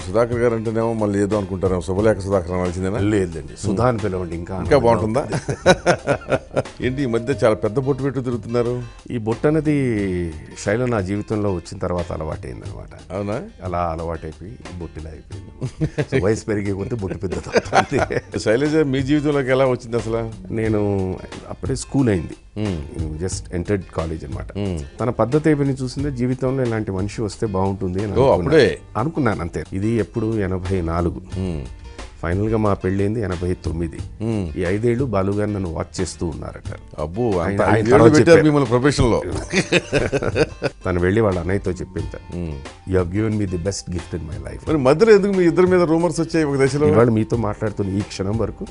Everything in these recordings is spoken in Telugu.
సుధాకర్ గారు అంటేనేమో మళ్ళీ ఏదో అనుకుంటారేమో, శుభలేఖ సుధాకర్ అనాల్సిందేనా? లేదండి, సుధా అని పిలవండి. ఇంకా బాగుంటుందా? ఏంటి ఈ మధ్య చాలా పెద్ద బొట్టు పెట్టు తిరుగుతున్నారు? ఈ బొట్టు అనేది శైలి నా జీవితంలో వచ్చిన తర్వాత అలవాటైంది అనమాట. అవునా? అలా అలవాటైపోయి బొట్టిలా అయిపోయింది. వయసు పెరిగే కొద్దీ బొట్టు పెద్ద. శైలజ మీ జీవితంలోకి ఎలా వచ్చింది అసలు? నేను అప్పుడే స్కూల్ అయింది, జస్ట్ ఎంటర్డ్ కాలేజ్ అనమాట. తన పద్ధతి అయిపోయి చూసిందే, జీవితంలో ఇలాంటి మనిషి వస్తే బాగుంటుంది అని అనుకున్నాను అంతే. ఇది ఎప్పుడు 84. ఫైనల్ గా మా పెళ్ళైంది 89. ఈ 5 ఏళ్ళు బాలుగారు నన్ను వాచ్ చేస్తూ ఉన్నారట. అబ్బో, ప్రొఫెషన్ లో. తను వెళ్ళి వాళ్ళ అన్నయ్యతో చెప్పింది, you have given me the best gift in my life. మరి మధ్యలో ఎందుకు మీ ఇద్దరి మీద రూమర్స్ వచ్చాయి ఒక దశలో? ఇవాళ మీతో మాట్లాడుతున్న ఈ క్షణం వరకు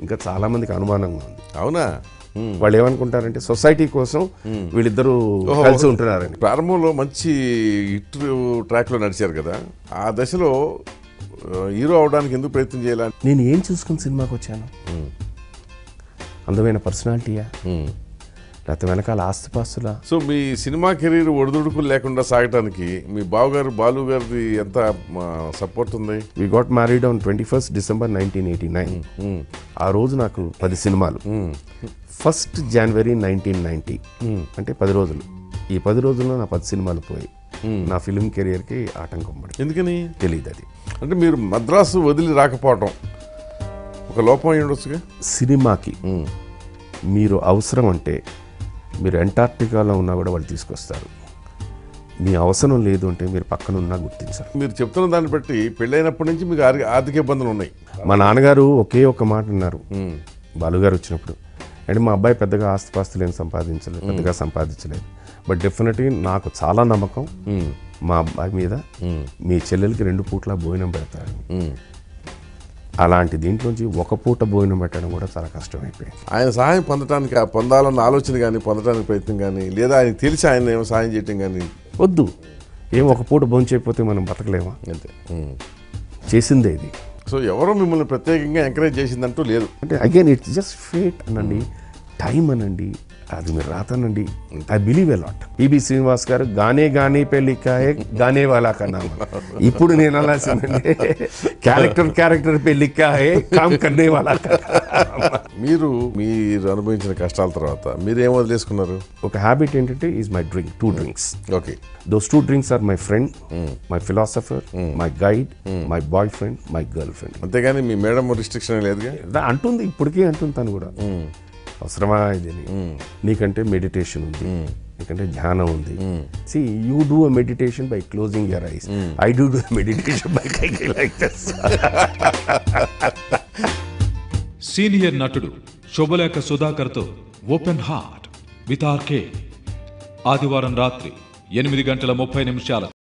ఇంకా చాలా మందికి అనుమానంగా ఉంది. అవునా? వాళ్ళు ఏమనుకుంటారంటే సొసైటీ కోసం వీళ్ళిద్దరూ కలిసి ఉంటున్నారని. ప్రారంభంలో మంచి హిట్ ట్రాక్ లో నడిచారు కదా, ఆ దశలో హీరో అవడానికి ఎందుకు ప్రయత్నం చేయాలి? నేను ఏం చూసుకుని సినిమాకి వచ్చాను? అందమైన పర్సనాలిటీయా, లేకపోతే వెనకాల ఆస్తిపాస్తులా? సో మీ సినిమా కెరీర్ ఒడిదుడుకులు లేకుండా సాగటానికి మీ బావగారు బాలు గారిది ఎంత సపోర్ట్ ఉంది? We got married on 21st December 1989. ఆ రోజు నాకు 10 సినిమాలు. 1st January 1990 అంటే 10 రోజులు. ఈ 10 రోజుల్లో నా 10 సినిమాలు పోయి నా ఫిల్మ్ కెరియర్కి ఆటంకం పడి. ఎందుకని తెలియదు. అది అంటే మీరు మద్రాసు వదిలి రాకపోవటం ఒక లోపం అయి ఉండొచ్చుగా. సినిమాకి మీరు అవసరం అంటే మీరు అంటార్క్టికాలో ఉన్నా కూడా వాళ్ళు తీసుకొస్తారు. మీ అవసరం లేదు అంటే మీరు పక్కన ఉన్నా గుర్తించారు. మీరు చెప్తున్న దాన్ని బట్టి పెళ్ళైనప్పటి నుంచి మీకు ఆర్థిక ఇబ్బందులు ఉన్నాయి. మా నాన్నగారు ఒకే ఒక మాట అన్నారు బాలుగారు వచ్చినప్పుడు, అంటే మా అబ్బాయి పెద్దగా ఆస్తిపాస్తులు ఏం పెద్దగా సంపాదించలేదు, బట్ డెఫినెట్లీ నాకు చాలా నమ్మకం మా అబ్బాయి మీద, మీ చెల్లెలకి 2 పూట్ల భోజనం పెడతారు. అలాంటి దీంట్లోంచి ఒక పూట భోజనం పెట్టడం కూడా చాలా కష్టమైపోయింది. ఆయన సహాయం పొందాలన్న ఆలోచన కానీ, పొందడానికి ప్రయత్నం కానీ, లేదా ఆయనకు తెలిసి ఆయన ఏమో సహాయం చేయటం కానీ వద్దు. ఒక పూట భోజనం చేయకపోతే మనం బతకలేమా? అంతే. చేసిందే ఇది. సో ఎవరో మిమ్మల్ని ప్రత్యేకంగా ఎంకరేజ్ చేసిందంటూ లేదు. అంటే అగైన్ ఇట్స్ జస్ట్ ఫేట్ అనండి, టైం అనండి, అది మీరు రాతానండి. I believe a lot. PB Srinivas garu గానే గానే పెళ్ళికాయే గానే వాళ్ళ కన్నా. ఇప్పుడు నేను అనాల్సిందండి, క్యారెక్టర్ పెళ్ళికాయే కామ్ కన్నే వాళ్ళ. మీరు అనుభవించిన కష్టాల తర్వాత మీరు ఏం వదిలేసుకున్నారు? ఒక హ్యాబిట్ ఏంటంటే is my drink. 2 drinks. Okay. Those 2 drinks are my friend, my philosopher, my guide, my boyfriend, my girlfriend. అంతేగాని మీ మేడం రిస్ట్రిక్షన్ లేదుగా అంటుంది, ఇప్పటికీ అంటుంది తను కూడా. అవసరమా ఇది? నీకంటే మెడిటేషన్ ఉంది, నీకంటే ధ్యానం ఉంది. See, you do a meditation by closing your eyes. I do a meditation by going like this. Senior నటుడు శుభలేఖ సుధాకర్తో ఓపెన్ హార్ట్ విత్ ఆర్కే ఆదివారం రాత్రి 8:30 గంటల 30 నిమిషాలకు.